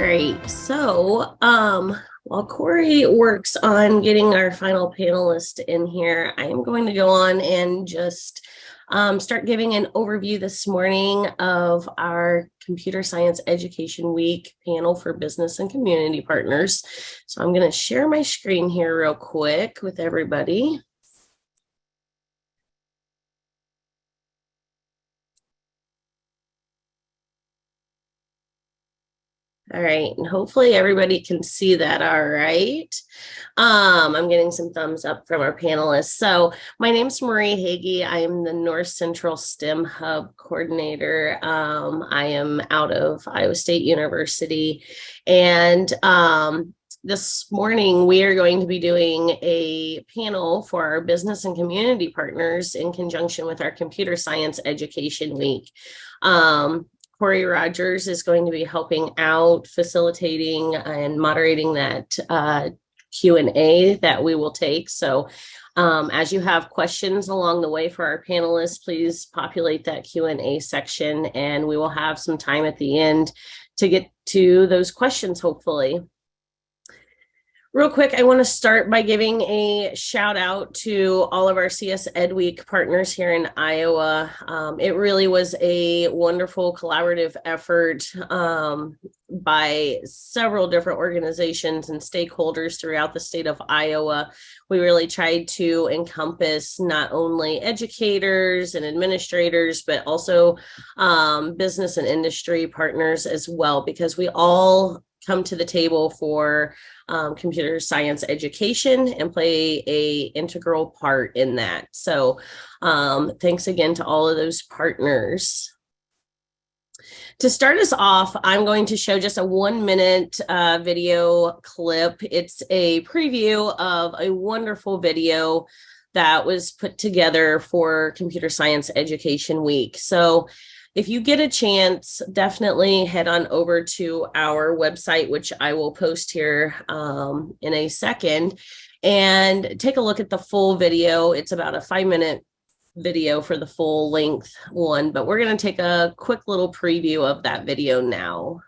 right. While Corey works on getting our final panelist in here, I am going to go on and just start giving an overview this morning of our Computer Science Education Week panel for business and community partners. So I'm going to share my screen here real quick with everybody. All right, and hopefully everybody can see that all right. I'm getting some thumbs up from our panelists. So my name's Marie Hagee. I am the North Central STEM Hub Coordinator. I am out of Iowa State University. And this morning, we are going to be doing a panel for our business and community partners in conjunction with our Computer Science Education Week. Corey Rogers is going to be helping out, facilitating and moderating that Q&A that we will take. So as you have questions along the way for our panelists, please populate that Q&A section, and we will have some time at the end to get to those questions, hopefully. Real quick, I want to start by giving a shout out to all of our CS Ed Week partners here in Iowa. It really was a wonderful collaborative effort by several different organizations and stakeholders throughout the state of Iowa. We really tried to encompass not only educators and administrators, but also business and industry partners as well, because we all come to the table for computer science education and play an integral part in that. So thanks again to all of those partners. To start us off, I'm going to show just a 1-minute video clip. It's a preview of a wonderful video that was put together for Computer Science Education Week. So if you get a chance, definitely head on over to our website, which I will post here in a second, and take a look at the full video. It's about a 5-minute video for the full length one, but we're going to take a quick little preview of that video now.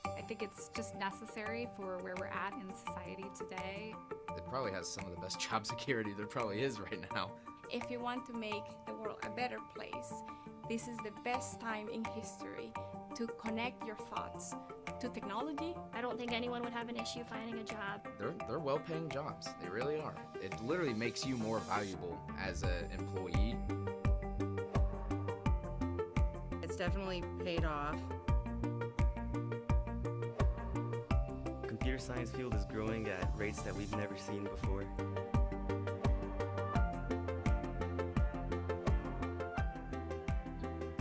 I think it's just necessary for where we're at in society today. It probably has some of the best job security there probably is right now. If you want to make the world a better place, this is the best time in history to connect your thoughts to technology. I don't think anyone would have an issue finding a job. They're well-paying jobs. They really are. It literally makes you more valuable as an employee. It's definitely paid off. Computer science field is growing at rates that we've never seen before.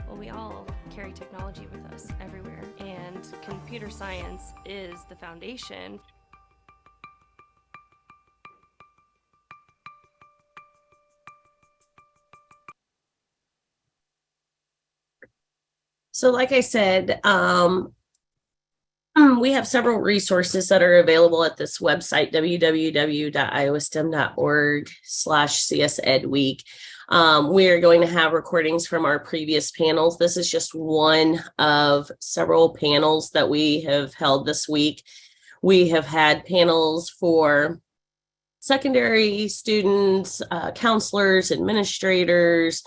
Well, we all carry technology with us everywhere, and computer science is the foundation. So like I said, we have several resources that are available at this website, www.iowastem.org/CSEdWeek. We are going to have recordings from our previous panels. This is just one of several panels that we have held this week. We have had panels for secondary students, counselors, administrators,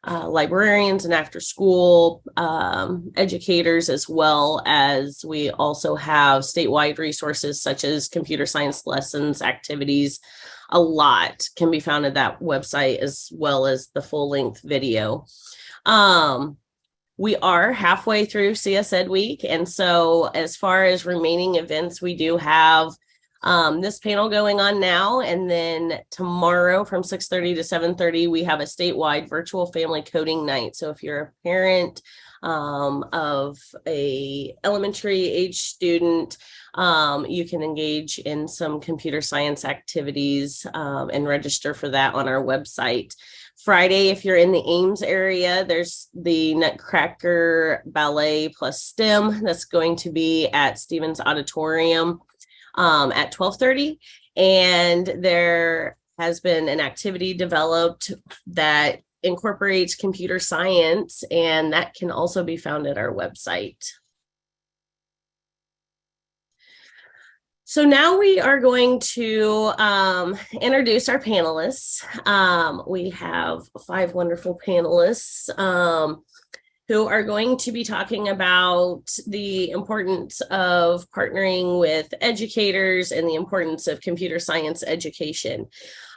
librarians and after school educators, as well as we also have statewide resources such as computer science lessons, activities. A lot can be found at that website, as well as the full-length video. We are halfway through CS Ed Week, and so as far as remaining events, we do have this panel going on now, and then tomorrow from 6:30 to 7:30 we have a statewide virtual family coding night. So if you're a parent of a elementary age student, you can engage in some computer science activities and register for that on our website. Friday, if you're in the Ames area, there's the Nutcracker Ballet plus STEM that's going to be at Stevens Auditorium at 12:30, and there has been an activity developed that incorporates computer science, and that can also be found at our website. So now we are going to introduce our panelists. We have 5 wonderful panelists who are going to be talking about the importance of partnering with educators and the importance of computer science education.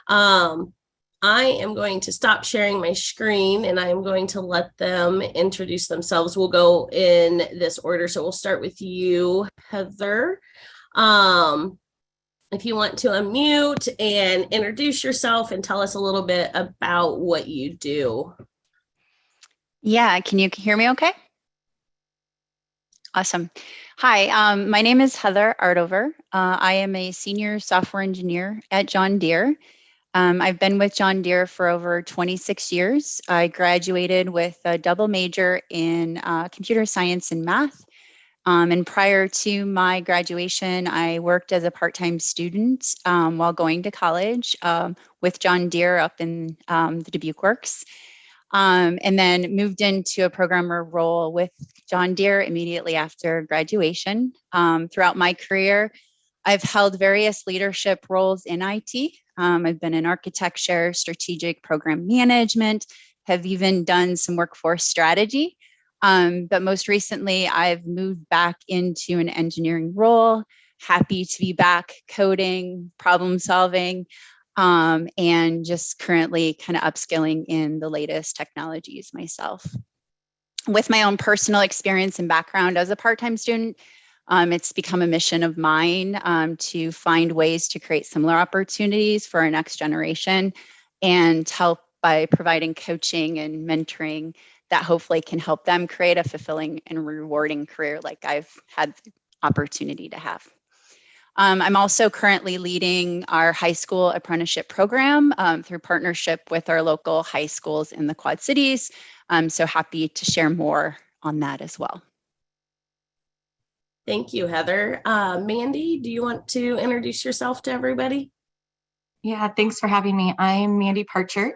I am going to stop sharing my screen and I'm going to let them introduce themselves. We'll go in this order. So we'll start with you, Heather. If you want to unmute and introduce yourself and tell us a little bit about what you do. Yeah, can you hear me okay? Awesome. Hi, my name is Heather Ardover. I am a senior software engineer at John Deere. I've been with John Deere for over 26 years. I graduated with a double major in computer science and math. And prior to my graduation, I worked as a part-time student while going to college with John Deere up in the Dubuque Works. And then moved into a programmer role with John Deere immediately after graduation. Throughout my career, I've held various leadership roles in IT. I've been in architecture, strategic program management, have even done some workforce strategy. But most recently, I've moved back into an engineering role, happy to be back coding, problem solving, and just currently kind of upskilling in the latest technologies myself. With my own personal experience and background as a part-time student, it's become a mission of mine to find ways to create similar opportunities for our next generation and help by providing coaching and mentoring that hopefully can help them create a fulfilling and rewarding career like I've had the opportunity to have. I'm also currently leading our high school apprenticeship program through partnership with our local high schools in the Quad Cities. I'm so happy to share more on that as well. Thank you, Heather. Mandy, do you want to introduce yourself to everybody? Yeah, thanks for having me. I'm Mandy Parchert.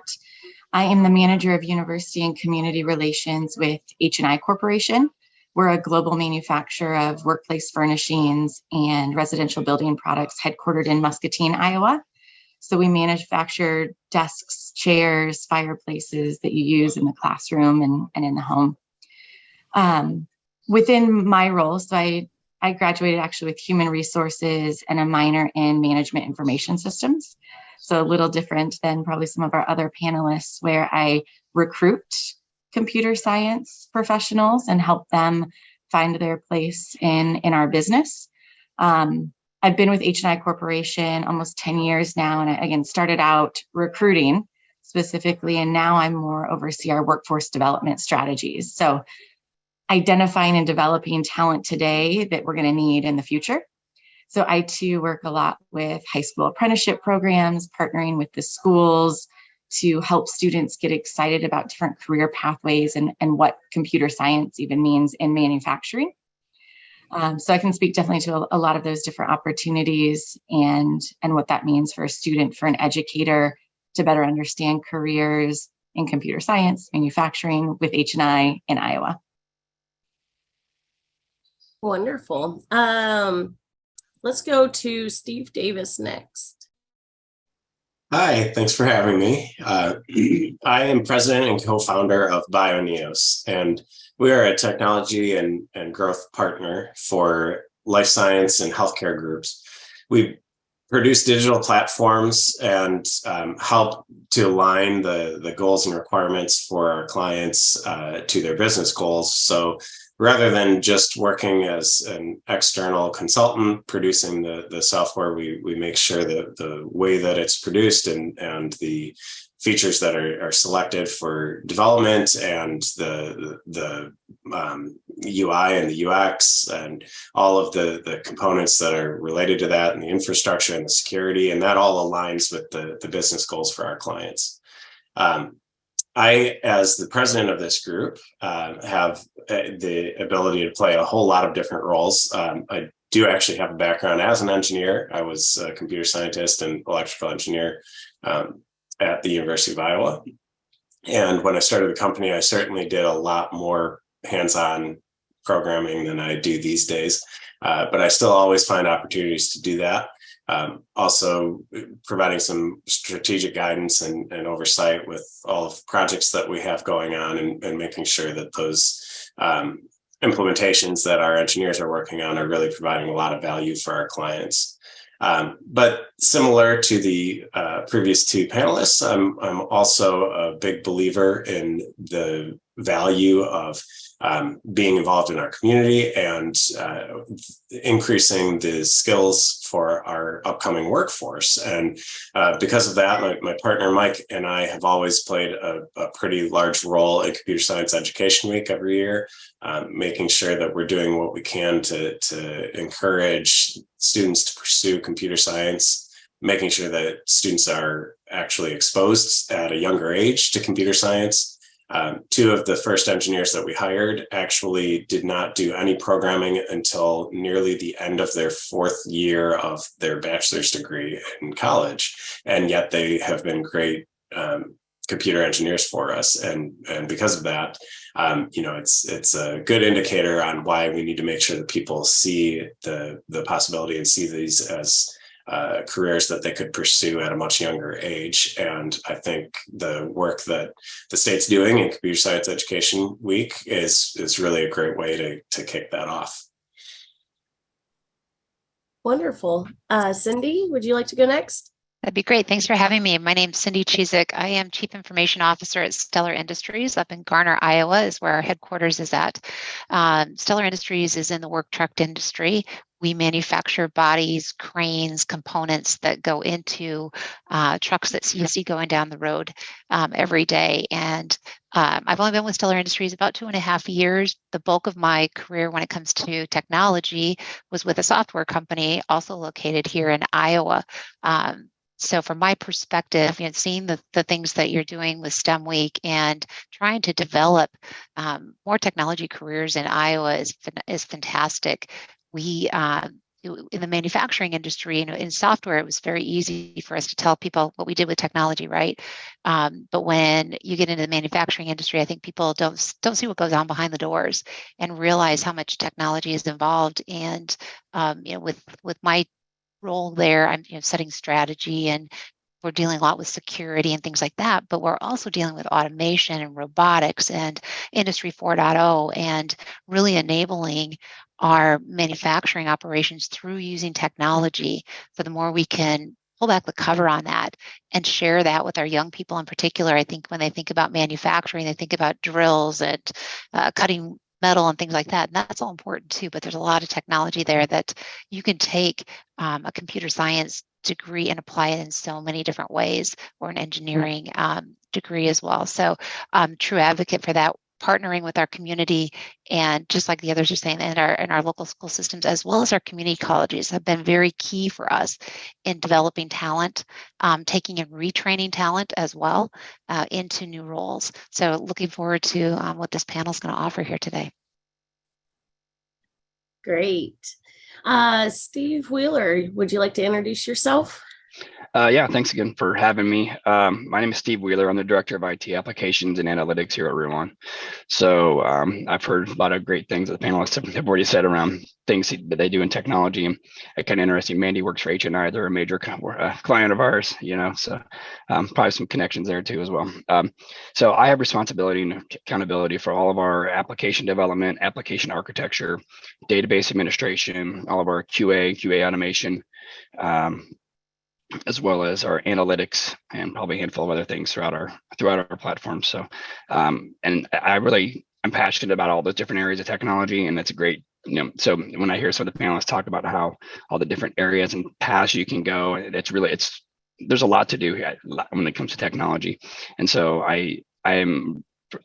I am the manager of university and community relations with H&I Corporation. We're a global manufacturer of workplace furnishings and residential building products headquartered in Muscatine, Iowa. So we manufacture desks, chairs, fireplaces that you use in the classroom and in the home. Within my role, so I graduated actually with human resources and a minor in management information systems. So a little different than probably some of our other panelists, where I recruit computer science professionals and help them find their place in our business. I've been with H&I Corporation almost 10 years now, and I, again, started out recruiting specifically, and now I'm more oversee our workforce development strategies. So identifying and developing talent today that we're going to need in the future. So I too work a lot with high school apprenticeship programs, partnering with the schools to help students get excited about different career pathways and what computer science even means in manufacturing. So I can speak definitely to a lot of those different opportunities and what that means for a student, for an educator to better understand careers in computer science, manufacturing with H&I in Iowa. Wonderful. Let's go to Steve Davis next. Hi, thanks for having me. I am president and co-founder of BioNeos, and we are a technology and growth partner for life science and healthcare groups. We produce digital platforms and help to align the goals and requirements for our clients to their business goals. So rather than just working as an external consultant producing the software, we make sure that the way that it's produced and the features that are selected for development and the UI and the UX and all of the components that are related to that and the infrastructure and the security, and that all aligns with the business goals for our clients. I, as the president of this group, have the ability to play a whole lot of different roles. I do actually have a background as an engineer. I was a computer scientist and electrical engineer at the University of Iowa. And when I started the company, I certainly did a lot more hands-on programming than I do these days. But I still always find opportunities to do that. Also providing some strategic guidance and oversight with all of the projects that we have going on, and making sure that those implementations that our engineers are working on are really providing a lot of value for our clients. But similar to the previous two panelists, I'm also a big believer in the value of being involved in our community and increasing the skills for our upcoming workforce. And because of that, my partner Mike and I have always played a pretty large role in Computer Science Education Week every year, making sure that we're doing what we can to encourage students to pursue computer science, making sure that students are actually exposed at a younger age to computer science. Two of the first engineers that we hired actually did not do any programming until nearly the end of their fourth year of their bachelor's degree in college. And yet they have been great computer engineers for us. And because of that, it's a good indicator on why we need to make sure that people see the possibility and see these as careers that they could pursue at a much younger age. And I think the work that the state's doing in Computer Science Education Week is really a great way to kick that off. Wonderful. Cindy, would you like to go next? That'd be great. Thanks for having me. My name's Cindy Chizik. I am Chief Information Officer at Stellar Industries up in Garner, Iowa, is where our headquarters is at. Stellar Industries is in the work truck industry. We manufacture bodies, cranes, components that go into trucks that you see going down the road every day. And I've only been with Stellar Industries about 2.5 years. The bulk of my career when it comes to technology was with a software company also located here in Iowa. So from my perspective, seeing the things that you're doing with STEM Week and trying to develop more technology careers in Iowa is fantastic. We in the manufacturing industry, in software, it was very easy for us to tell people what we did with technology, right? But when you get into the manufacturing industry, I think people don't see what goes on behind the doors and realize how much technology is involved. And with my role there, I'm setting strategy, and we're dealing a lot with security and things like that, but we're also dealing with automation and robotics and Industry 4.0 and really enabling our manufacturing operations through using technology. So the more we can pull back the cover on that and share that with our young people in particular, I think when they think about manufacturing, they think about drills and cutting metal and things like that. And that's all important too, but there's a lot of technology there that you can take a computer science degree and apply it in so many different ways, or an engineering degree as well. So true advocate for that, partnering with our community, and just like the others are saying, and our local school systems, as well as our community colleges, have been very key for us in developing talent, taking and retraining talent as well into new roles. So looking forward to what this panel is going to offer here today. Great. Steve Wheeler, would you like to introduce yourself? Yeah, thanks again for having me. My name is Steve Wheeler. I'm the Director of IT Applications and Analytics here at Ruan. So I've heard a lot of great things that the panelists have already said around things that they do in technology. And it's kind of interesting. Mandy works for H&I. They're a major client of ours, so probably some connections there too as well. So I have responsibility and accountability for all of our application development, application architecture, database administration, all of our QA automation, as well as our analytics, and probably a handful of other things throughout our platform. So, and I'm passionate about all those different areas of technology, and it's a great, so when I hear some of the panelists talk about how all the different areas and paths you can go, there's a lot to do when it comes to technology. And so I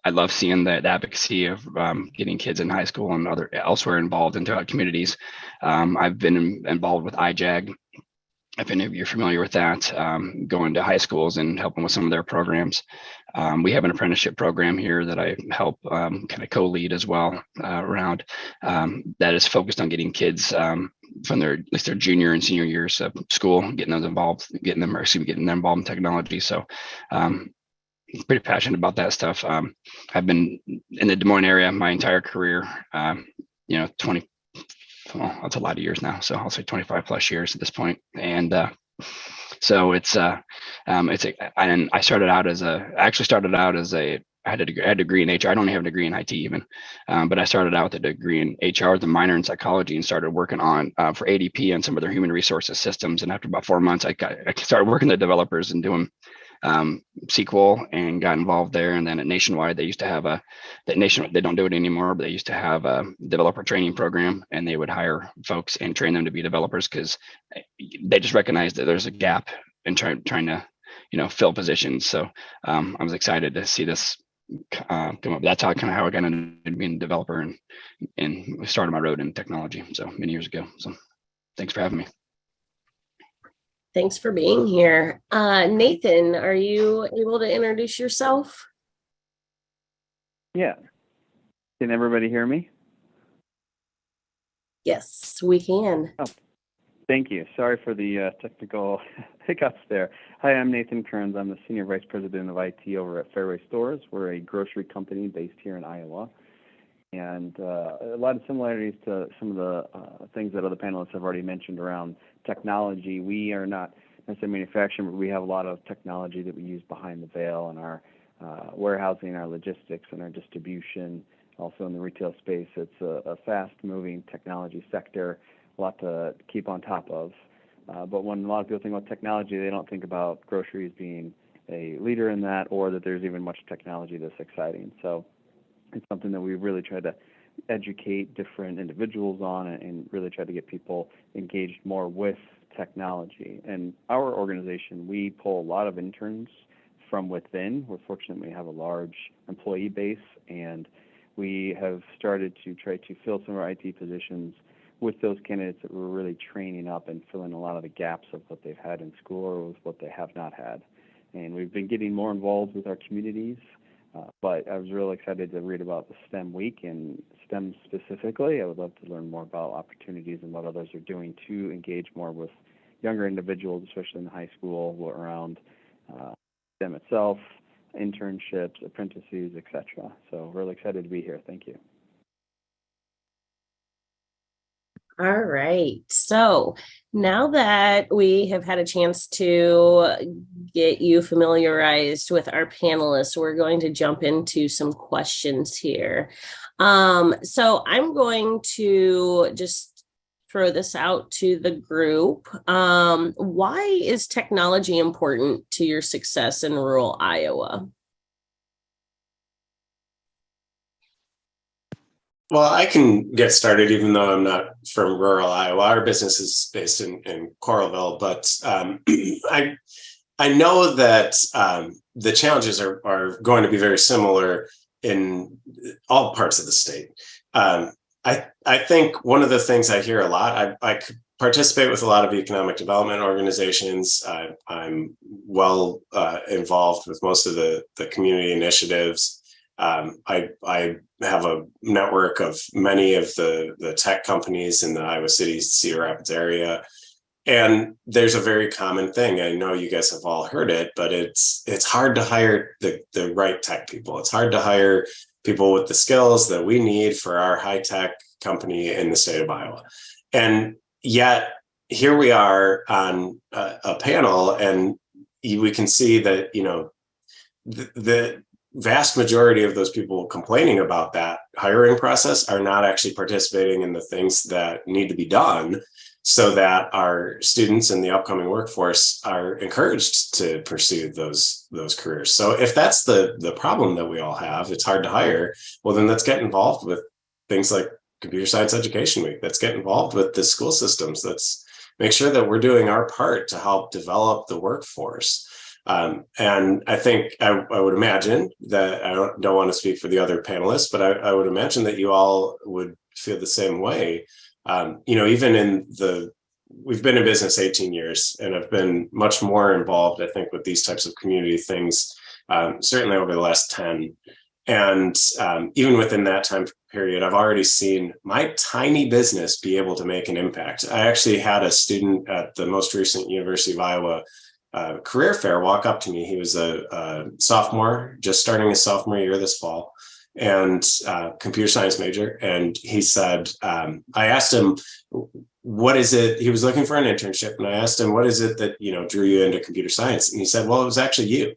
love seeing the advocacy of getting kids in high school and elsewhere involved in throughout communities. I've been involved with IJAG. If any of you are familiar with that, going to high schools and helping with some of their programs. We have an apprenticeship program here that I help kind of co-lead as well around that is focused on getting kids from at least their junior and senior years of school, getting them involved in technology. So pretty passionate about that stuff. I've been in the Des Moines area my entire career. 20, well, that's a lot of years now. So I'll say 25 plus years at this point. And so and I started out I had a degree in HR. I don't have a degree in IT even, but I started out with a degree in HR with a minor in psychology and started working on for ADP and some of their human resources systems. And after about 4 months, I started working with the developers and doing SQL and got involved there. And then at Nationwide, they used to have they don't do it anymore, but they used to have a developer training program, and they would hire folks and train them to be developers because they just recognized that there's a gap in trying to, fill positions. So I was excited to see this come up. That's how I got into being a developer and started my road in technology so many years ago. So thanks for having me. Thanks for being here. Nathan, are you able to introduce yourself? Yeah. Can everybody hear me? Yes, we can. Oh, thank you. Sorry for the technical hiccups there. Hi, I'm Nathan Kearns. I'm the Senior Vice President of IT over at Fairway Stores. We're a grocery company based here in Iowa. And a lot of similarities to some of the things that other panelists have already mentioned around technology. We are not necessarily manufacturing, but we have a lot of technology that we use behind the veil in our warehousing, our logistics, and our distribution. Also in the retail space, it's a fast-moving technology sector, a lot to keep on top of. But when a lot of people think about technology, they don't think about groceries being a leader in that, or that there's even much technology that's exciting. So it's something that we really try to educate different individuals on and really try to get people engaged more with technology. And our organization, we pull a lot of interns from within. We're fortunate we have a large employee base, and we have started to try to fill some of our IT positions with those candidates that we're really training up and filling a lot of the gaps of what they've had in school or with what they have not had. And we've been getting more involved with our communities. But I was really excited to read about the STEM week and STEM specifically. I would love to learn more about opportunities and what others are doing to engage more with younger individuals, especially in high school, around STEM itself, internships, apprentices, etc. So really excited to be here. Thank you. All right. So now that we have had a chance to get you familiarized with our panelists, we're going to jump into some questions here. So I'm going to just throw this out to the group. Why is technology important to your success in rural Iowa? Well, I can get started, even though I'm not from rural Iowa. Our business is based in Coralville, but I know that the challenges are going to be very similar in all parts of the state. I think one of the things I hear a lot, I participate with a lot of economic development organizations. I'm well involved with most of the community initiatives. I have a network of many of the tech companies in the Iowa City, Cedar Rapids area. And there's a very common thing. I know you guys have all heard it, but it's hard to hire the right tech people. It's hard to hire people with the skills that we need for our high tech company in the state of Iowa. And yet here we are on a panel, and we can see that, the vast majority of those people complaining about that hiring process are not actually participating in the things that need to be done so that our students in the upcoming workforce are encouraged to pursue those careers. So if that's the problem that we all have, it's hard to hire, well, then let's get involved with things like Computer Science Education Week. Let's get involved with the school systems. Let's make sure that we're doing our part to help develop the workforce. And I think I would imagine that I don't want to speak for the other panelists, but I would imagine that you all would feel the same way. Even we've been in business 18 years and I've been much more involved, I think, with these types of community things, certainly over the last 10. And even within that time period, I've already seen my tiny business be able to make an impact. I actually had a student at the most recent University of Iowa career fair walk up to me. He was a sophomore, just starting his sophomore year this fall, and computer science major. And he said, I asked him, what is it? He was looking for an internship, and I asked him, what is it that drew you into computer science? And he said, well, it was actually you.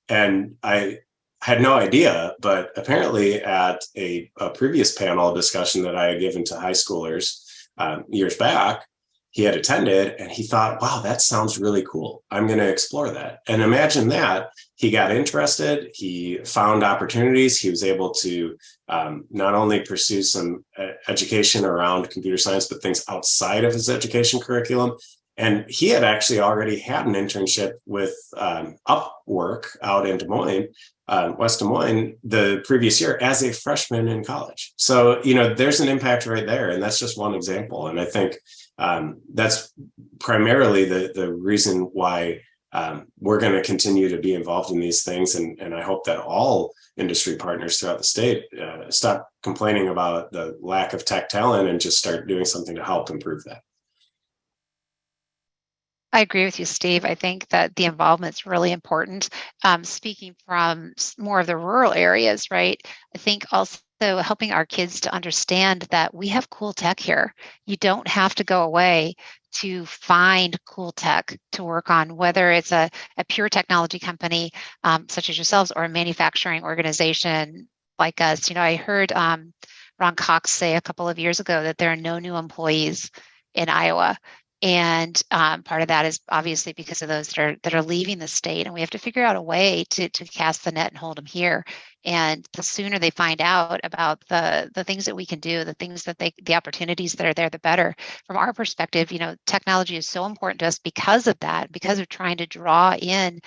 And I had no idea, but apparently at a previous panel discussion that I had given to high schoolers years back, he had attended and he thought, wow, that sounds really cool. I'm going to explore that. And imagine that. He got interested. He found opportunities. He was able to not only pursue some education around computer science, but things outside of his education curriculum. And he had actually already had an internship with Upwork out in Des Moines, West Des Moines, the previous year as a freshman in college. So, there's an impact right there. And that's just one example. And I think that's primarily the reason why we're going to continue to be involved in these things. And I hope that all industry partners throughout the state stop complaining about the lack of tech talent and just start doing something to help improve that. I agree with you, Steve. I think that the involvement is really important. Speaking from more of the rural areas, right? I think also helping our kids to understand that we have cool tech here. You don't have to go away to find cool tech to work on, whether it's a pure technology company such as yourselves or a manufacturing organization like us. I heard Ron Cox say a couple of years ago that there are no new employees in Iowa. And part of that is obviously because of those that are leaving the state, and we have to figure out a way to cast the net and hold them here. And the sooner they find out about the things that we can do, the opportunities that are there, the better. From our perspective, technology is so important to us because of that, because of trying to draw in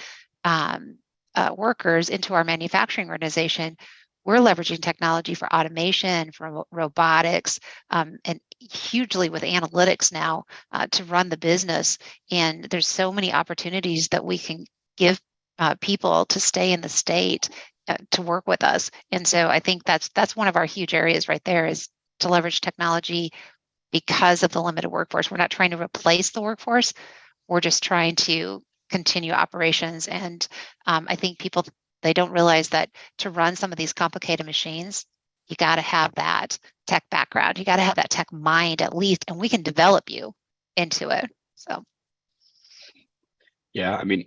workers into our manufacturing organization. We're leveraging technology for automation, for robotics, and hugely with analytics now to run the business. And there's so many opportunities that we can give people to stay in the state to work with us. And so I think that's one of our huge areas right there, is to leverage technology because of the limited workforce. We're not trying to replace the workforce. We're just trying to continue operations. And I think people, they don't realize that to run some of these complicated machines, you got to have that tech background. You got to have that tech mind at least, and we can develop you into it. So, yeah, I mean,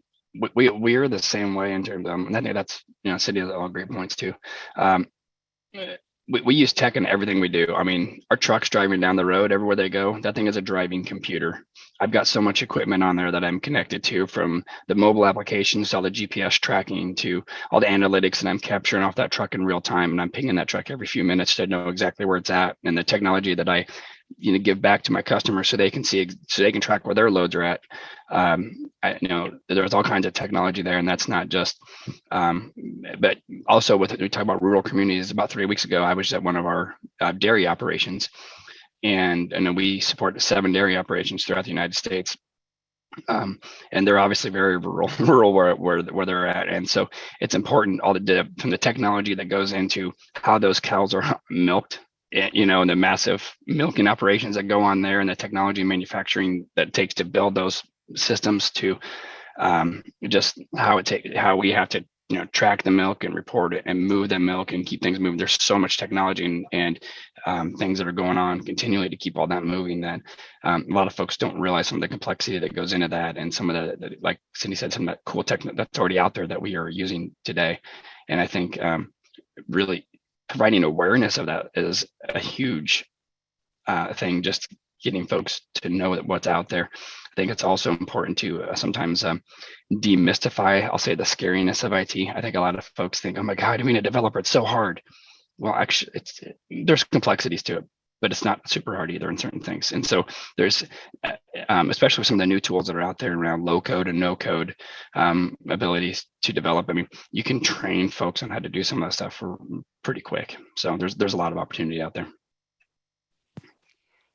we are the same way in terms of, and I think that's, Cindy has all great points too. We use tech in everything we do. I mean, our trucks driving down the road, everywhere they go, that thing is a driving computer. I've got so much equipment on there that I'm connected to, from the mobile applications to all the GPS tracking to all the analytics, and I'm capturing off that truck in real time, and I'm pinging that truck every few minutes to know exactly where it's at, and the technology that I give back to my customers so they can see, so they can track where their loads are at. There's all kinds of technology there, and that's not just but also with, we talk about rural communities. About 3 weeks ago, I was at one of our dairy operations, and we support 7 dairy operations throughout the United States. And they're obviously very rural where they're at. And so it's important, from the technology that goes into how those cows are milked, and the massive milking operations that go on there, and the technology and manufacturing that it takes to build those systems, to just how we have to track the milk and report it and move the milk and keep things moving. There's so much technology and things that are going on continually to keep all that moving, that a lot of folks don't realize some of the complexity that goes into that, and some of the like Cindy said, some of that cool tech that's already out there that we are using today. And I think really providing awareness of that is a huge thing, just getting folks to know what's out there. I think it's also important to sometimes demystify, I'll say, the scariness of IT. I think a lot of folks think, oh my God, being a developer, it's so hard. Well, actually, there's complexities to it, but it's not super hard either in certain things. And so there's, especially with some of the new tools that are out there around low code and no code abilities to develop. I mean, you can train folks on how to do some of that stuff for pretty quick. So there's a lot of opportunity out there.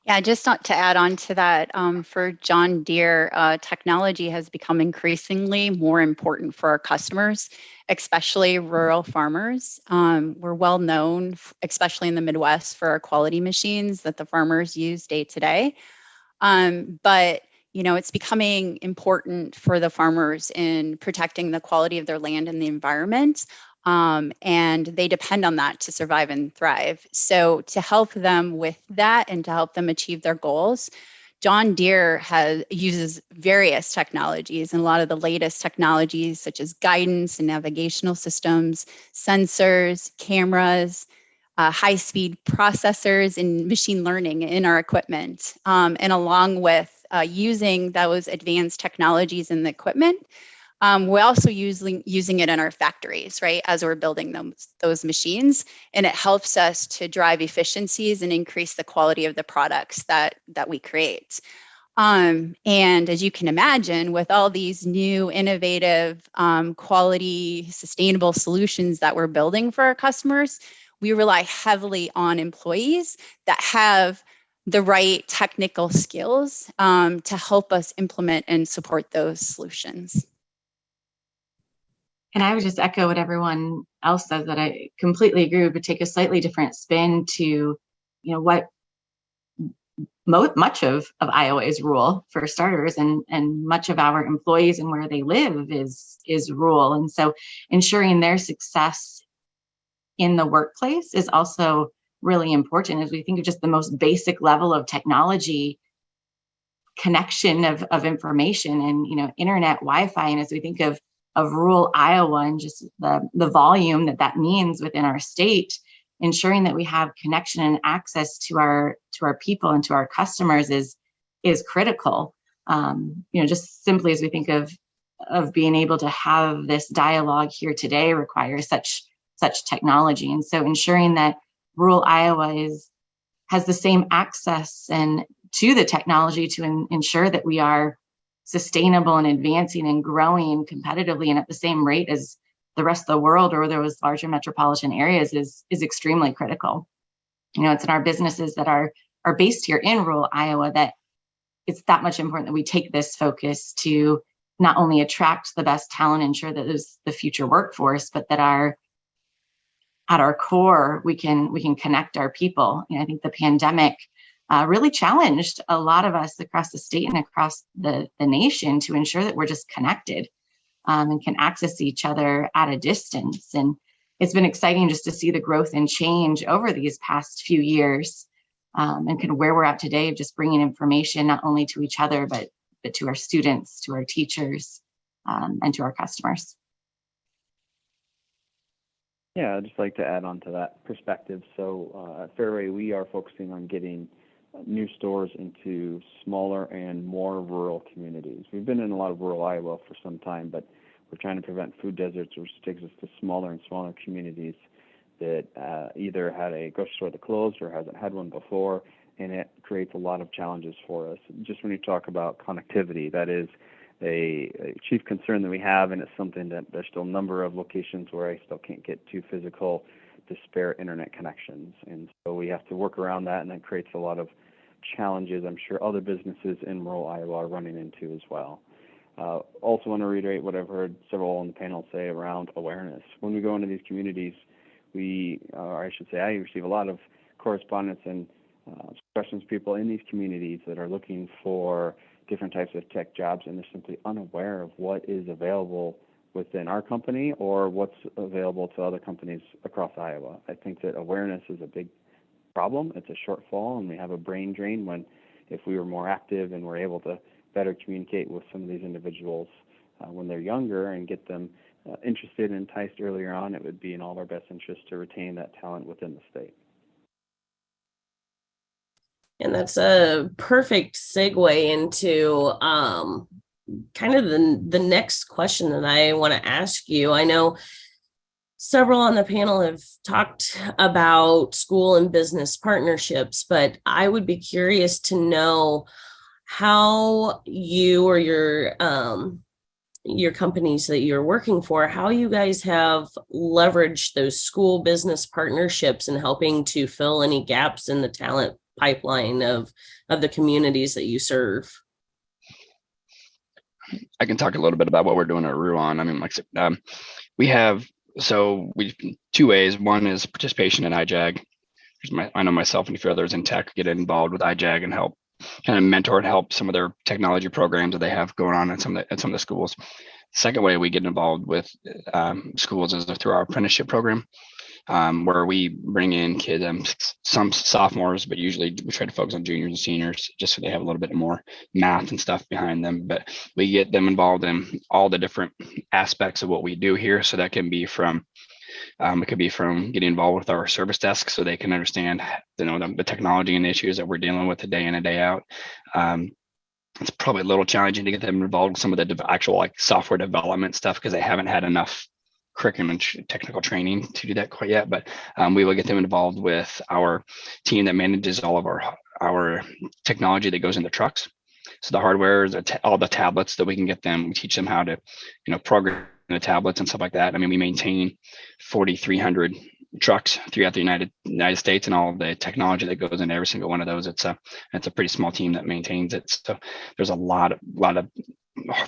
Yeah, just not to add on to that, for John Deere, technology has become increasingly more important for our customers, especially rural farmers. We're well known, especially in the Midwest, for our quality machines that the farmers use day to day. But It's becoming important for the farmers in protecting the quality of their land and the environment. And they depend on that to survive and thrive. So to help them with that and to help them achieve their goals, John Deere uses various technologies, and a lot of the latest technologies such as guidance and navigational systems, sensors, cameras, high-speed processors, and machine learning in our equipment. And along with using those advanced technologies in the equipment, we're also using it in our factories, right, as we're building those machines. And it helps us to drive efficiencies and increase the quality of the products that we create. And as you can imagine, with all these new innovative, quality, sustainable solutions that we're building for our customers, we rely heavily on employees that have the right technical skills to help us implement and support those solutions. And I would just echo what everyone else says, that I completely agree, but take a slightly different spin to, what much of Iowa is rural for starters, and much of our employees and where they live is rural. And so ensuring their success in the workplace is also really important as we think of just the most basic level of technology connection of information and, internet, Wi-Fi. And as we think of rural Iowa and just the volume that means within our state, ensuring that we have connection and access to our people and to our customers is critical. Just simply as we think of being able to have this dialogue here today requires such technology. And so ensuring that rural Iowa has the same access and to the technology to ensure that we are sustainable and advancing and growing competitively and at the same rate as the rest of the world or those larger metropolitan areas is extremely critical. It's in our businesses that are based here in rural Iowa that it's that much important that we take this focus to not only attract the best talent, ensure that there's the future workforce, but that at our core, we can connect our people. I think the pandemic really challenged a lot of us across the state and across the nation to ensure that we're just connected and can access each other at a distance. And it's been exciting just to see the growth and change over these past few years and kind of where we're at today of just bringing information not only to each other, but to our students, to our teachers, and to our customers. Yeah, I'd just like to add on to that perspective. So at Fairway, we are focusing on getting new stores into smaller and more rural communities. We've been in a lot of rural Iowa for some time, but we're trying to prevent food deserts, which takes us to smaller and smaller communities that either had a grocery store that closed or hasn't had one before, and it creates a lot of challenges for us. Just when you talk about connectivity, that is a chief concern that we have, and it's something that there's still a number of locations where I still can't get to physical disparate internet connections. And so we have to work around that, and that creates a lot of challenges I'm sure other businesses in rural Iowa are running into as well. Also want to reiterate what I've heard several on the panel say around awareness. When we go into these communities, or I should say I receive a lot of correspondence and questions from people in these communities that are looking for different types of tech jobs, and they're simply unaware of what is available within our company or what's available to other companies across Iowa. I think that awareness is a big problem. It's a shortfall, and we have a brain drain when if we were more active and were able to better communicate with some of these individuals when they're younger and get them interested and enticed earlier on, it would be in all of our best interest to retain that talent within the state. And that's a perfect segue into kind of the next question that I want to ask you. I know several on the panel have talked about school and business partnerships, but I would be curious to know how you or your companies that you're working for, how you guys have leveraged those school business partnerships in helping to fill any gaps in the talent pipeline of the communities that you serve. I can talk a little bit about what we're doing at Ruan. I mean, we have two ways. One is participation in IJAG. I know myself and a few others in tech get involved with IJAG and help kind of mentor and help some of their technology programs that they have going on at some of the schools. The second way we get involved with schools is through our apprenticeship program, where we bring in kids, some sophomores, but usually we try to focus on juniors and seniors just so they have a little bit more math and stuff behind them. But we get them involved in all the different aspects of what we do here. So that can be from it could be from getting involved with our service desk so they can understand, the technology and issues that we're dealing with day in and day out. It's probably a little challenging to get them involved with some of the actual like software development stuff because they haven't had enough curriculum and technical training to do that quite yet. But we will get them involved with our team that manages all of our technology that goes in the trucks. So the hardware, all the tablets that we can get them, we teach them how to, program the tablets and stuff like that. I mean, we maintain 4,300 trucks throughout the United States, and all of the technology that goes into every single one of those. It's a pretty small team that maintains it. So there's a lot of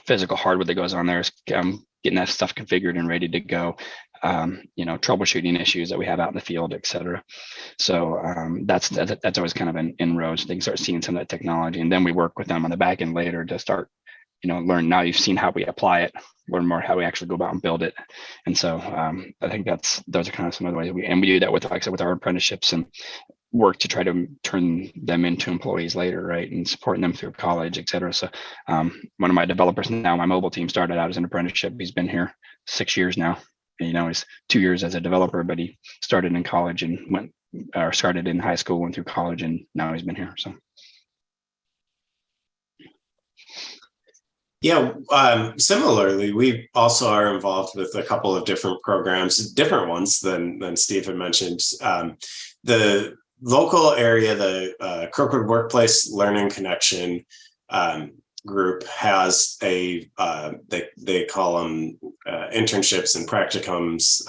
physical hardware that goes on there. Getting that stuff configured and ready to go. Troubleshooting issues that we have out in the field, et cetera. So that's always kind of an inroad. So they can start seeing some of that technology, and then we work with them on the back end later to start, learn. Now you've seen how we apply it, learn more how we actually go about and build it. And so I think those are kind of some of the ways we do that with, like I said, with our apprenticeships, and work to try to turn them into employees later, right, and supporting them through college, et cetera. So one of my developers now, my mobile team, started out as an apprenticeship. He's been here 6 years now. He's 2 years as a developer, but he started in college and started in high school, went through college, and now he's been here. So. Yeah, similarly, we also are involved with a couple of different programs, different ones than Steve had mentioned. The local area, the Kirkwood Workplace Learning Connection group has they call them internships and practicums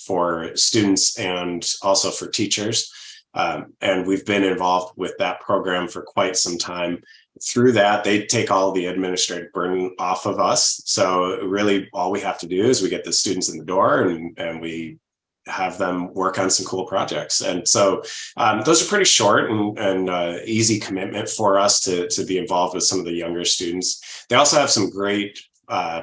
for students and also for teachers. And we've been involved with that program for quite some time. Through that, they take all the administrative burden off of us. So really all we have to do is we get the students in the door and we have them work on some cool projects. And so those are pretty short and easy commitment for us to be involved with some of the younger students. They also have some great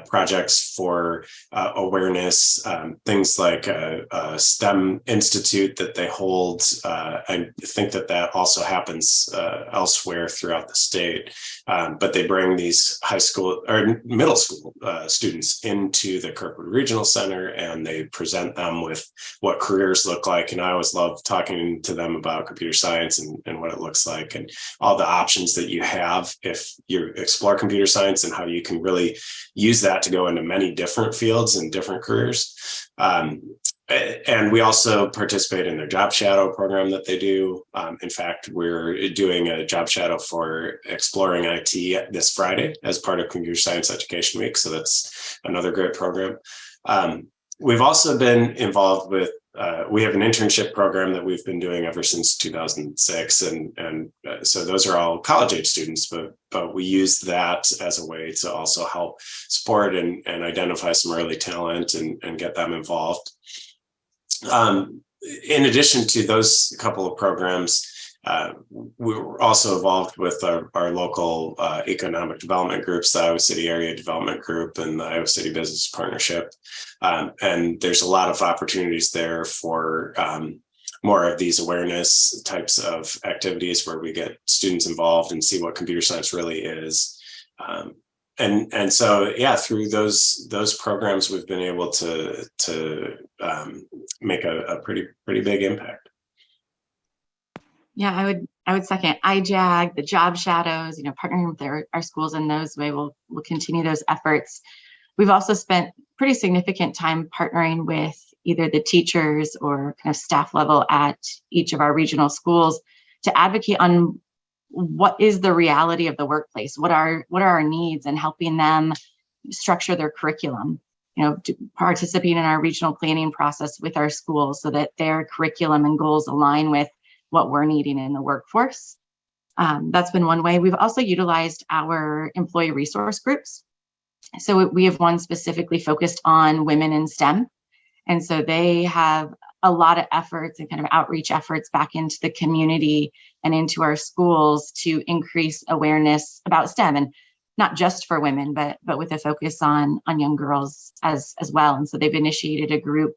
projects for awareness, things like a STEM institute that they hold. I think that also happens elsewhere throughout the state. But they bring these high school or middle school students into the Kirkwood Regional Center, and they present them with what careers look like. And I always love talking to them about computer science and what it looks like and all the options that you have if you explore computer science, and how you can really use that to go into many different fields and different careers. And we also participate in their job shadow program that they do. In fact, we're doing a job shadow for Exploring IT this Friday as part of Computer Science Education Week. So that's another great program. We've also been involved with, we have an internship program that we've been doing ever since 2006. And so those are all college age students, but we use that as a way to also help support and identify some early talent and get them involved. In addition to those couple of programs, we were also involved with our local economic development groups, the Iowa City Area Development Group and the Iowa City Business Partnership. And there's a lot of opportunities there for more of these awareness types of activities where we get students involved and see what computer science really is. And so, yeah, through those programs, we've been able to make a pretty big impact. Yeah, I would second IJAG, the job shadows, partnering with our schools in those way. We'll continue those efforts. We've also spent pretty significant time partnering with either the teachers or kind of staff level at each of our regional schools to advocate on what is the reality of the workplace, what are our needs, and helping them structure their curriculum. Participating in our regional planning process with our schools so that their curriculum and goals align with what we're needing in the workforce. That's been one way. We've also utilized our employee resource groups. So we have one specifically focused on women in STEM. And so they have a lot of efforts and kind of outreach efforts back into the community and into our schools to increase awareness about STEM, and not just for women, but with a focus on young girls as well. And so they've initiated a group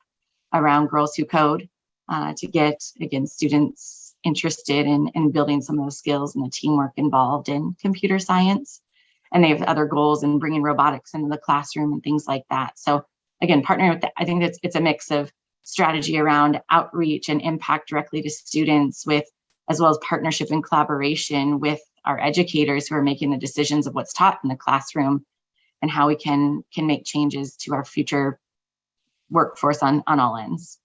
around Girls Who Code to get, again, students interested in building some of those skills and the teamwork involved in computer science. And they have other goals in bringing robotics into the classroom and things like that. So again, partnering with I think it's a mix of strategy around outreach and impact directly to students, with as well as partnership and collaboration with our educators who are making the decisions of what's taught in the classroom and how we can make changes to our future workforce on all ends.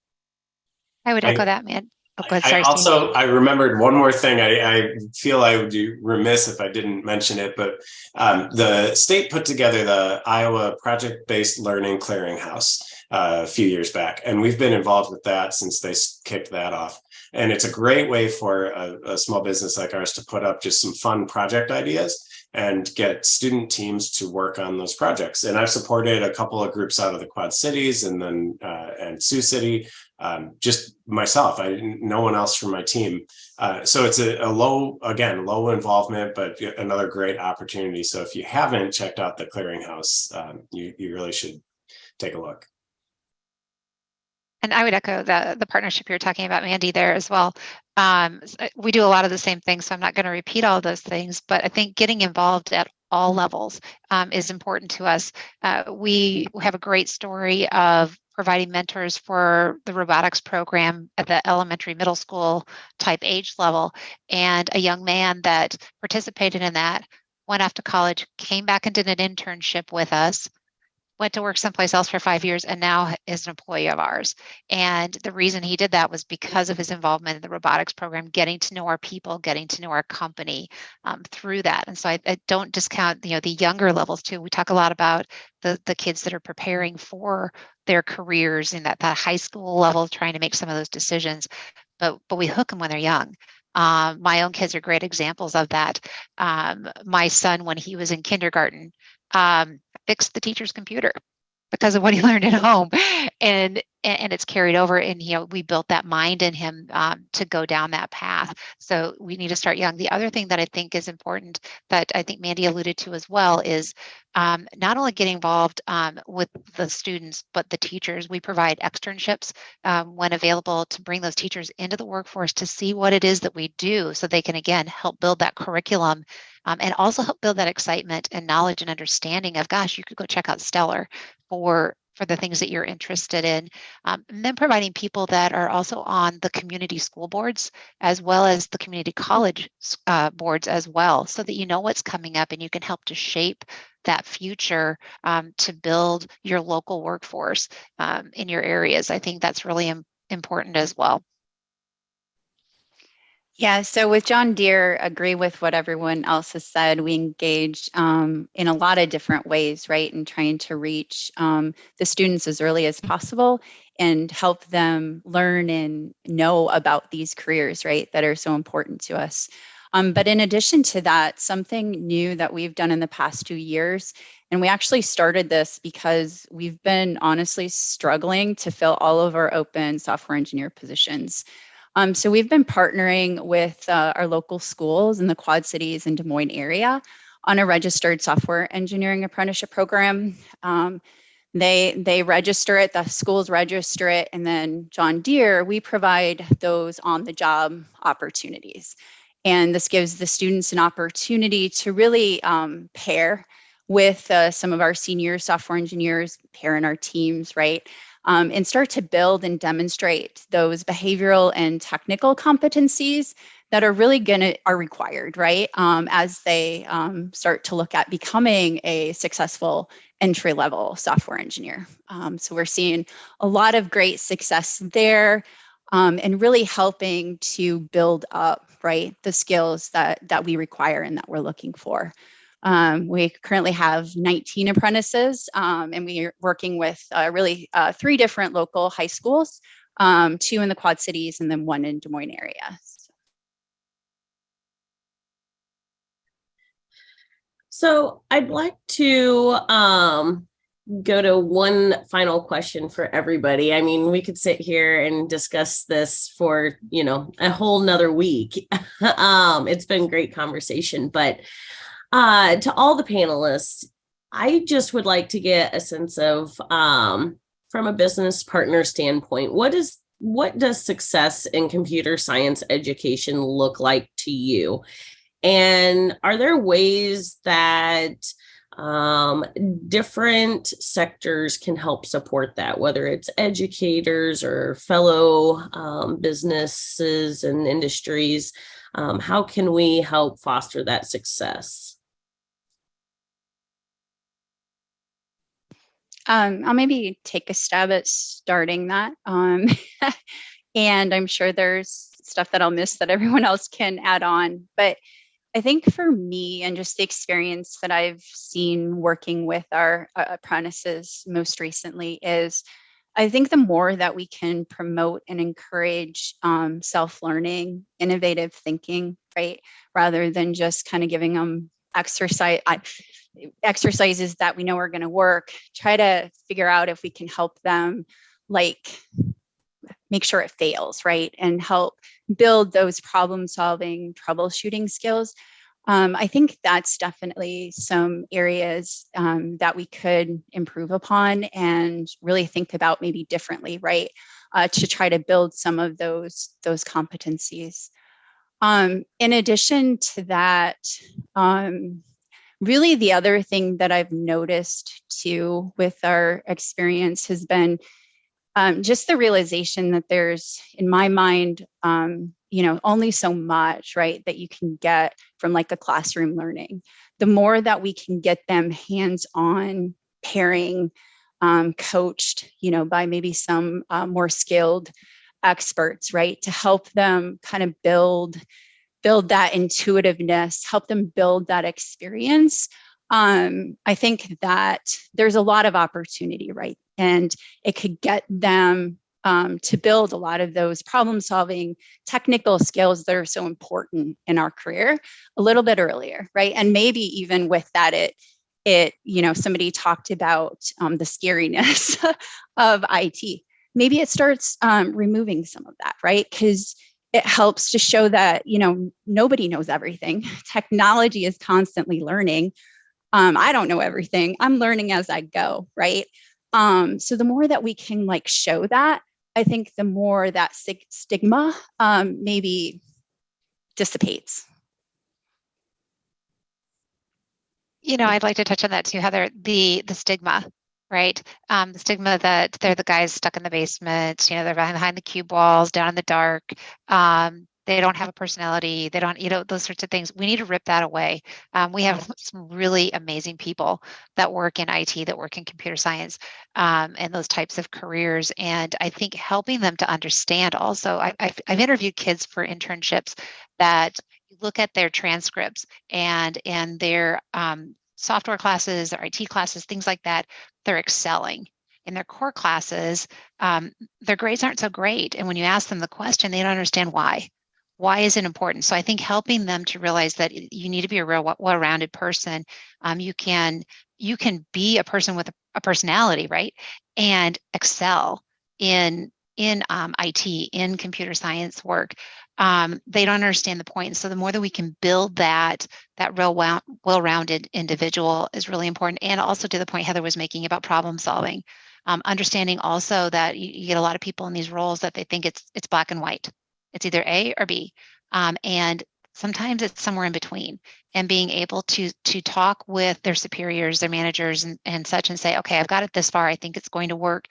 I would echo that, man. Oh, go ahead. I Sorry, Steve. also, I remembered one more thing. I feel I would be remiss if I didn't mention it, but the state put together the Iowa Project-Based Learning Clearinghouse a few years back, and we've been involved with that since they kicked that off. And it's a great way for a small business like ours to put up just some fun project ideas and get student teams to work on those projects. And I've supported a couple of groups out of the Quad Cities and then and Sioux City, just myself. No one else from my team. So it's a low involvement, but another great opportunity. So if you haven't checked out the clearinghouse, you really should take a look. And I would echo the partnership you're talking about, Mandy, there as well. We do a lot of the same things, so I'm not going to repeat all of those things, but I think getting involved at all levels is important to us. We have a great story of providing mentors for the robotics program at the elementary, middle school type age level. And a young man that participated in that went off to college, came back and did an internship with us, went to work someplace else for 5 years, and now is an employee of ours. And the reason he did that was because of his involvement in the robotics program, getting to know our people, getting to know our company through that. And so I don't discount, the younger levels too. We talk a lot about the kids that are preparing for their careers in that high school level, trying to make some of those decisions, but we hook them when they're young. My own kids are great examples of that. My son, when he was in kindergarten, fixed the teacher's computer because of what he learned at home, and it's carried over. And we built that mind in him to go down that path. So we need to start young. The other thing that I think is important, that I think Mandy alluded to as well, is not only getting involved with the students but the teachers. We provide externships when available to bring those teachers into the workforce to see what it is that we do, so they can again help build that curriculum. And also help build that excitement and knowledge and understanding of, gosh, you could go check out Stellar for the things that you're interested in. And then providing people that are also on the community school boards as well as the community college boards as well, so that you know what's coming up and you can help to shape that future to build your local workforce in your areas. I think that's really important as well. Yeah, so with John Deere, agree with what everyone else has said. We engage in a lot of different ways, right, in trying to reach the students as early as possible and help them learn and know about these careers, right, that are so important to us. But in addition to that, something new that we've done in the past 2 years, and we actually started this because we've been honestly struggling to fill all of our open software engineer positions. So we've been partnering with our local schools in the Quad Cities and Des Moines area on a registered software engineering apprenticeship program. They register it, the schools register it, and then John Deere, we provide those on-the-job opportunities. And this gives the students an opportunity to really pair with some of our senior software engineers, pair in our teams, right? And start to build and demonstrate those behavioral and technical competencies that are really are required, right? As they start to look at becoming a successful entry-level software engineer. So we're seeing a lot of great success there, and really helping to build up, right, the skills that we require and that we're looking for. We currently have 19 apprentices, and we are working with really 3 different local high schools, 2 in the Quad Cities and then 1 in Des Moines area. So I'd like to go to one final question for everybody. I mean, we could sit here and discuss this for, a whole nother week. It's been great conversation, but to all the panelists, I just would like to get a sense of, from a business partner standpoint, what does success in computer science education look like to you? And are there ways that different sectors can help support that, whether it's educators or fellow businesses and industries? How can we help foster that success? I'll maybe take a stab at starting that. And I'm sure there's stuff that I'll miss that everyone else can add on. But I think for me, and just the experience that I've seen working with our apprentices most recently, is I think the more that we can promote and encourage self-learning, innovative thinking, right, rather than just kind of giving them exercises that we know are going to work, try to figure out if we can help them, like, make sure it fails, right, and help build those problem solving, troubleshooting skills. I think that's definitely some areas that we could improve upon and really think about maybe differently, right, to try to build some of those competencies. In addition to that, really the other thing that I've noticed too with our experience has been just the realization that there's, in my mind, only so much, right, that you can get from like a classroom learning. The more that we can get them hands-on, pairing, coached, by maybe some more skilled experts, right, to help them kind of build that intuitiveness, help them build that experience. I think that there's a lot of opportunity, right? And it could get them to build a lot of those problem solving technical skills that are so important in our career a little bit earlier, right? And maybe even with that, somebody talked about the scariness of IT. Maybe it starts removing some of that, right? Because it helps to show that, nobody knows everything. Technology is constantly learning. I don't know everything. I'm learning as I go, right? So the more that we can show that, I think the more that stigma maybe dissipates. I'd like to touch on that too, Heather, the stigma, right? The stigma that they're the guys stuck in the basement, they're behind the cube walls, down in the dark. They don't have a personality. They don't, those sorts of things. We need to rip that away. We have some really amazing people that work in IT, that work in computer science, and those types of careers. And I think helping them to understand also, I've interviewed kids for internships that you look at their transcripts and their software classes or IT classes, things like that, they're excelling. In their core classes, their grades aren't so great. And when you ask them the question, they don't understand why. Why is it important? So I think helping them to realize that you need to be a real well-rounded person. You can be a person with a personality, right? And excel in IT, in computer science work. They don't understand the point. And so the more that we can build that real well-rounded individual is really important. And also to the point Heather was making about problem solving. Understanding also that you get a lot of people in these roles that they think it's black and white. It's either A or B. And sometimes it's somewhere in between. And being able to talk with their superiors, their managers and such, and say, okay, I've got it this far. I think it's going to work.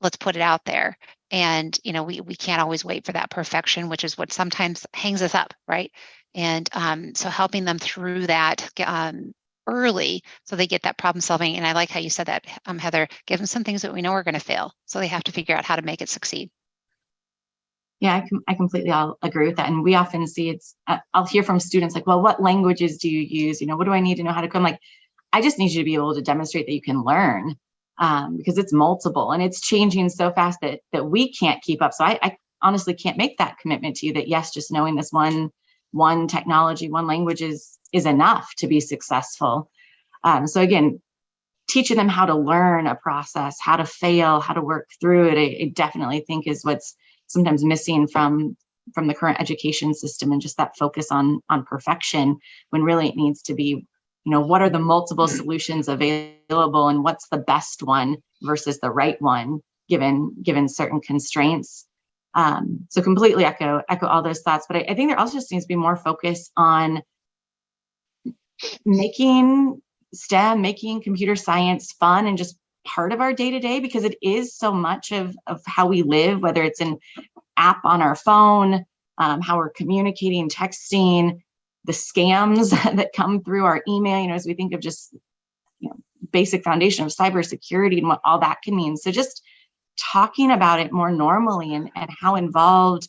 Let's put it out there. And, we can't always wait for that perfection, which is what sometimes hangs us up, right? And so helping them through that early so they get that problem solving. And I like how you said that, Heather, give them some things that we know are going to fail. So they have to figure out how to make it succeed. Yeah, I completely agree with that. And we often see I'll hear from students like, well, what languages do you use? What do I need to know how to code? I'm like, I just need you to be able to demonstrate that you can learn because it's multiple and it's changing so fast that we can't keep up. So I honestly can't make that commitment to you that, yes, just knowing this one technology, one language is enough to be successful. So again, teaching them how to learn a process, how to fail, how to work through it, I definitely think is what's sometimes missing from the current education system, and just that focus on perfection, when really it needs to be, what are the multiple solutions available and what's the best one versus the right one given certain constraints. So completely echo all those thoughts, but I think there also just needs to be more focus on making STEM, making computer science fun and just part of our day-to-day, because it is so much of how we live, whether it's an app on our phone, how we're communicating, texting, the scams that come through our email, as we think of just basic foundation of cybersecurity and what all that can mean. So just talking about it more normally, and how involved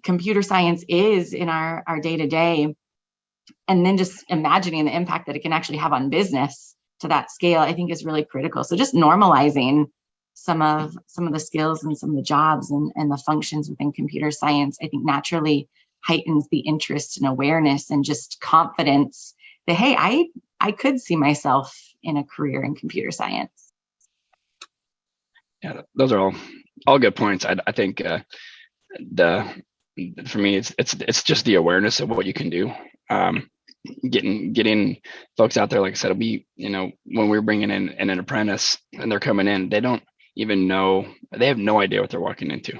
computer science is in our day-to-day, and then just imagining the impact that it can actually have on business to that scale, I think is really critical. So just normalizing some of the skills and some of the jobs and the functions within computer science, I think naturally heightens the interest and awareness and just confidence that, hey, I could see myself in a career in computer science. Yeah, those are all good points. I think for me, it's just the awareness of what you can do. Getting folks out there, like I said, it'll be, when we're bringing in an apprentice and they're coming in, they don't even know, they have no idea what they're walking into,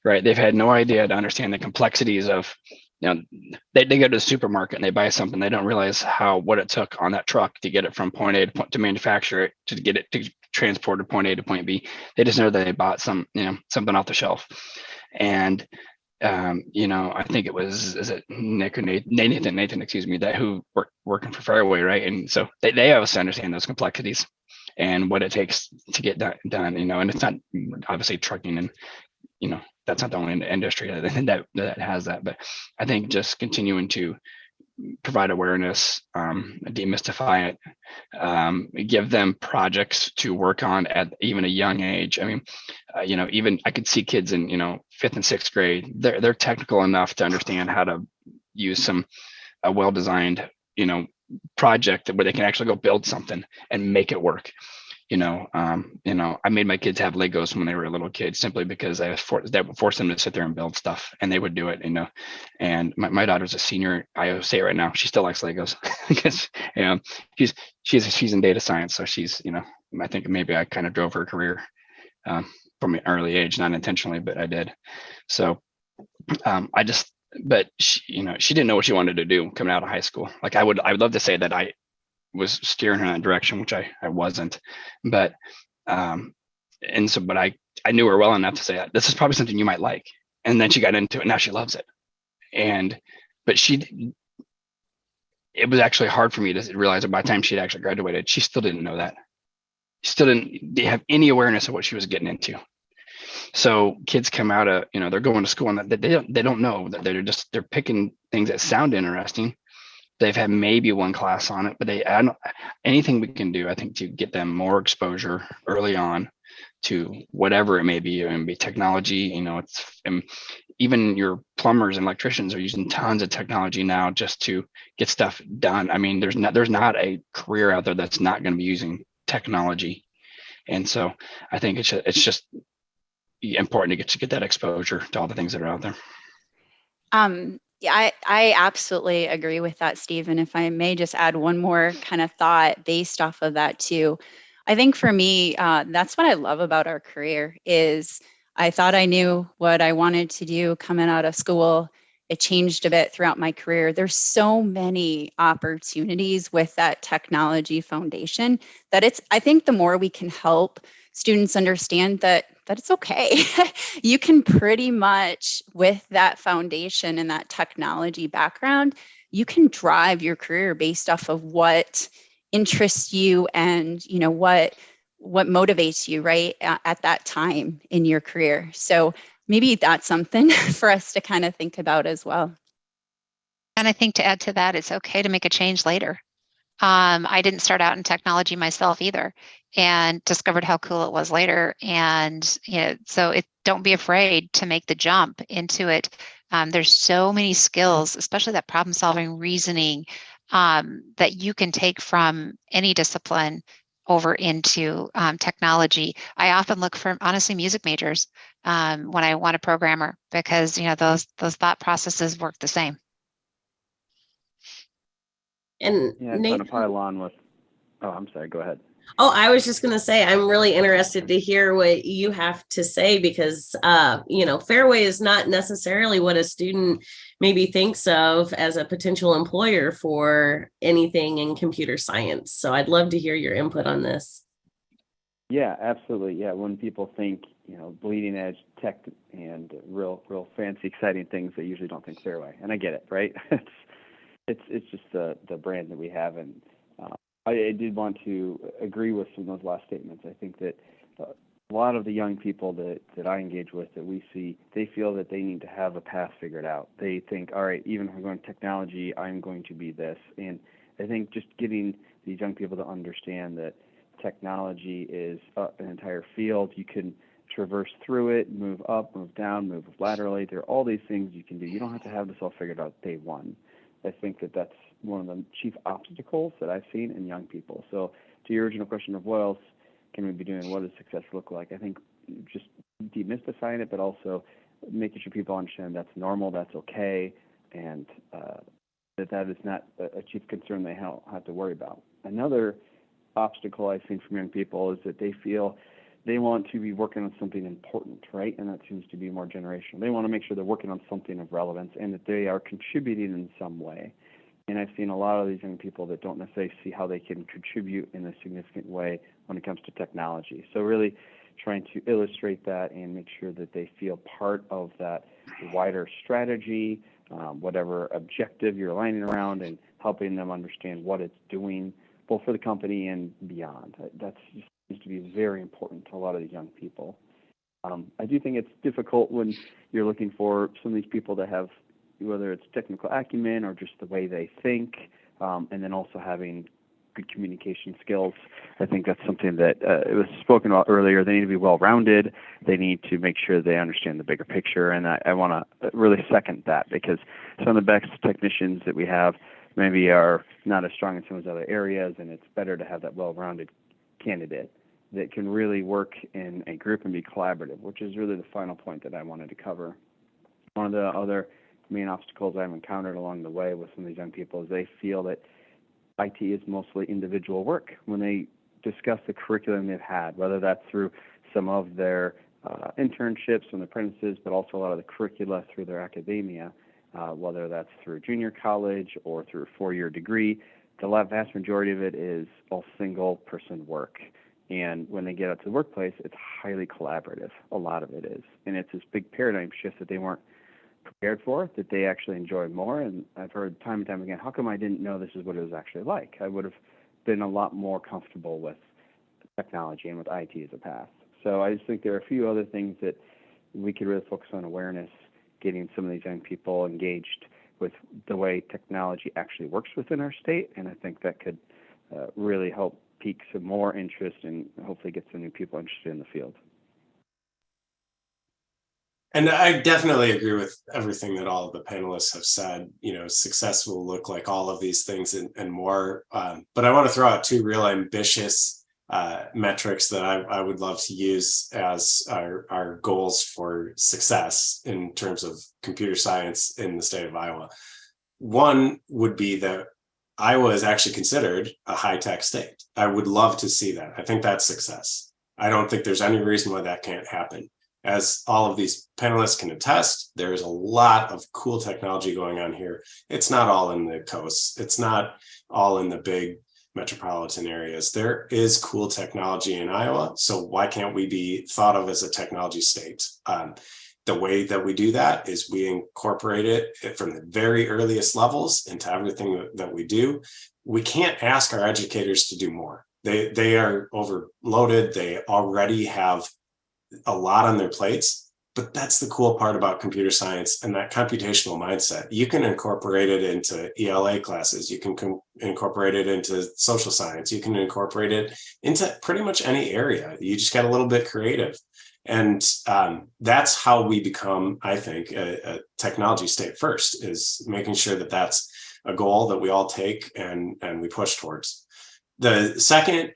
right? They've had no idea to understand the complexities of, they go to the supermarket and they buy something. They don't realize what it took on that truck to get it from point A to manufacture it, to get it to transport to point A to point B. They just know that they bought something off the shelf. And I think it was, is it Nick or Nathan, excuse me, that who working for Fairway, right? And so they obviously understand those complexities and what it takes to get that done, and it's not obviously trucking, and that's not the only industry that has that. But I think just continuing to provide awareness, demystify it, give them projects to work on at even a young age. I mean, even I could see kids in 5th and 6th grade. They're technical enough to understand how to use a well-designed project where they can actually go build something and make it work. I made my kids have Legos when they were little kids, simply because that would force them to sit there and build stuff, and they would do it, and my daughter's a senior at say right now. She still likes Legos because, she's in data science. So she's, I think maybe I kind of drove her career, from an early age, not intentionally, but I did. So, but she didn't know what she wanted to do coming out of high school. Like I would love to say that I was steering her in that direction, which I wasn't, but I knew her well enough to say, this is probably something you might like. And then she got into it. Now she loves it. But it was actually hard for me to realize that by the time she'd actually graduated, she still didn't know that. She still didn't have any awareness of what she was getting into. So kids come out of, they're going to school and they don't know that they're picking things that sound interesting. They've had maybe one class on it, but anything we can do, I think, to get them more exposure early on to whatever it may be. It may be technology, even your plumbers and electricians are using tons of technology now just to get stuff done. I mean, there's not a career out there that's not going to be using technology. And so I think it's just important to get that exposure to all the things that are out there. Yeah, I absolutely agree with that, Steve. And if I may just add one more kind of thought based off of that too. I think for me, that's what I love about our career is I thought I knew what I wanted to do coming out of school. It changed a bit throughout my career. There's so many opportunities with that technology foundation that I think the more we can help students understand that it's okay. You can pretty much, with that foundation and that technology background, you can drive your career based off of what interests you and what motivates you right at that time in your career. So maybe that's something for us to kind of think about as well. And I think to add to that, it's okay to make a change later. I didn't start out in technology myself either, and discovered how cool it was later. And so don't be afraid to make the jump into it. There's so many skills, especially that problem solving, reasoning, that you can take from any discipline over into technology. I often look for, honestly, music majors when I want a programmer, because those thought processes work the same. And Yeah, I just want to Nathan, pile on with. Oh, I'm sorry. Go ahead. oh, I was just going to say, I'm really interested to hear what you have to say because, Fairway is not necessarily what a student maybe thinks of as a potential employer for anything in computer science. So I'd love to hear your input on this. Yeah, absolutely. Yeah, when people think, bleeding edge tech and real fancy, exciting things, they usually don't think Fairway, and I get it, right? It's just the brand that we have, and I did want to agree with some of those last statements. I think that a lot of the young people that I engage with, that we see, they feel that they need to have a path figured out. They think, all right, even if I'm going to technology, I'm going to be this. And I think just getting these young people to understand that technology is an entire field. You can traverse through it, move up, move down, move laterally. There are all these things you can do. You don't have to have this all figured out day one. I think that that's one of the chief obstacles that I've seen in young people. So to your original question of what else can we be doing, what does success look like, I think just demystifying it, but also making sure people understand that's normal, that's okay, and that is not a chief concern they have to worry about. Another obstacle I've seen from young people is that they feel they want to be working on something important, right? And that seems to be more generational. They want to make sure they're working on something of relevance and that they are contributing in some way. And I've seen a lot of these young people that don't necessarily see how they can contribute in a significant way when it comes to technology. So really trying to illustrate that and make sure that they feel part of that wider strategy, whatever objective you're aligning around, and helping them understand what it's doing both for the company and beyond. That seems to be very important to a lot of these young people. I do think it's difficult when you're looking for some of these people to have, whether it's technical acumen or just the way they think, and then also having good communication skills. I think that's something that it was spoken about earlier. They need to be well-rounded. They need to make sure they understand the bigger picture, and I want to really second that, because some of the best technicians that we have maybe are not as strong in some of those other areas, and it's better to have that well-rounded candidate that can really work in a group and be collaborative, which is really the final point that I wanted to cover. One of the other main obstacles I've encountered along the way with some of these young people is they feel that IT is mostly individual work. When they discuss the curriculum they've had, whether that's through some of their internships and apprentices, but also a lot of the curricula through their academia, whether that's through junior college or through a 4-year degree, the vast majority of it is all single-person work. And when they get out to the workplace, it's highly collaborative. A lot of it is. And it's this big paradigm shift that they weren't prepared for, that they actually enjoy more. And I've heard time and time again, how come I didn't know this is what it was actually like? I would have been a lot more comfortable with technology and with IT as a path. So I just think there are a few other things that we could really focus on: awareness, getting some of these young people engaged with the way technology actually works within our state. And I think that could really help pique some more interest and hopefully get some new people interested in the field. And I definitely agree with everything that all of the panelists have said. Success will look like all of these things and more. But I want to throw out 2 real ambitious metrics that I would love to use as our goals for success in terms of computer science in the state of Iowa. One would be that Iowa is actually considered a high-tech state. I would love to see that. I think that's success. I don't think there's any reason why that can't happen. As all of these panelists can attest, there's a lot of cool technology going on here. It's not all in the coasts. It's not all in the big metropolitan areas. There is cool technology in Iowa, so why can't we be thought of as a technology state? The way that we do that is we incorporate it from the very earliest levels into everything that we do. We can't ask our educators to do more. They are overloaded. They already have a lot on their plates, but that's the cool part about computer science and that computational mindset. You can incorporate it into ELA classes. You can incorporate it into social science. You can incorporate it into pretty much any area. You just get a little bit creative. And that's how we become, I think, a technology state first, is making sure that that's a goal that we all take and we push towards. The second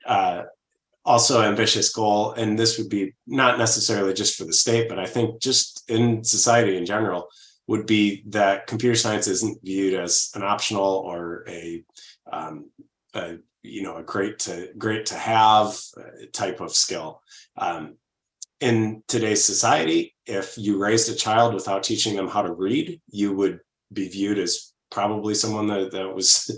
also ambitious goal, and this would be not necessarily just for the state, but I think just in society in general, would be that computer science isn't viewed as an optional or a great to have type of skill. In today's society, if you raised a child without teaching them how to read, you would be viewed as probably someone that was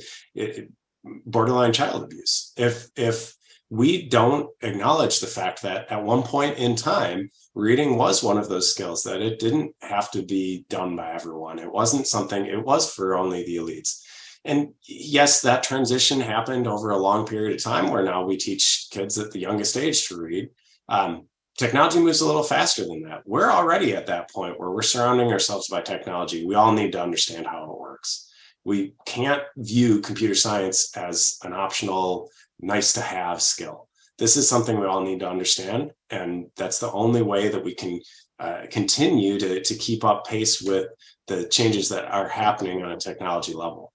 borderline child abuse. If we don't acknowledge the fact that at one point in time, reading was one of those skills, that it didn't have to be done by everyone. It wasn't something, it was for only the elites. And yes, that transition happened over a long period of time where now we teach kids at the youngest age to read. Technology moves a little faster than that. We're already at that point where we're surrounding ourselves by technology. We all need to understand how it works. We can't view computer science as an optional, nice to have skill. This is something we all need to understand. And that's the only way that we can continue to keep up pace with the changes that are happening on a technology level.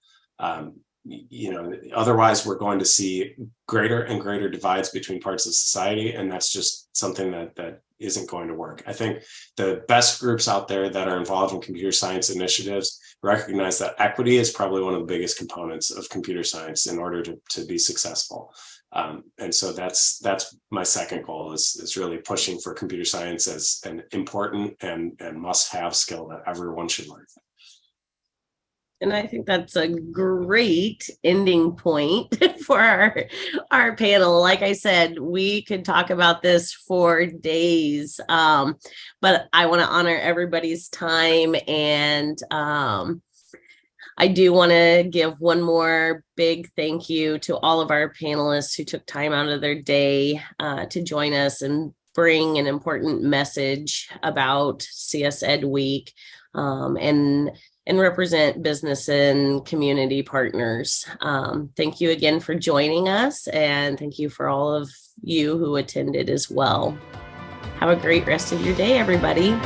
Otherwise we're going to see greater and greater divides between parts of society, and that's just something that isn't going to work. I think the best groups out there that are involved in computer science initiatives recognize that equity is probably one of the biggest components of computer science in order to be successful. And so that's my second goal, is really pushing for computer science as an important and must-have skill that everyone should learn. And I think that's a great ending point for our panel. Like I said, we could talk about this for days, but I want to honor everybody's time. And I do want to give one more big thank you to all of our panelists who took time out of their day to join us and bring an important message about CS Ed Week, and represent business and community partners. Thank you again for joining us, and thank you for all of you who attended as well. Have a great rest of your day, everybody.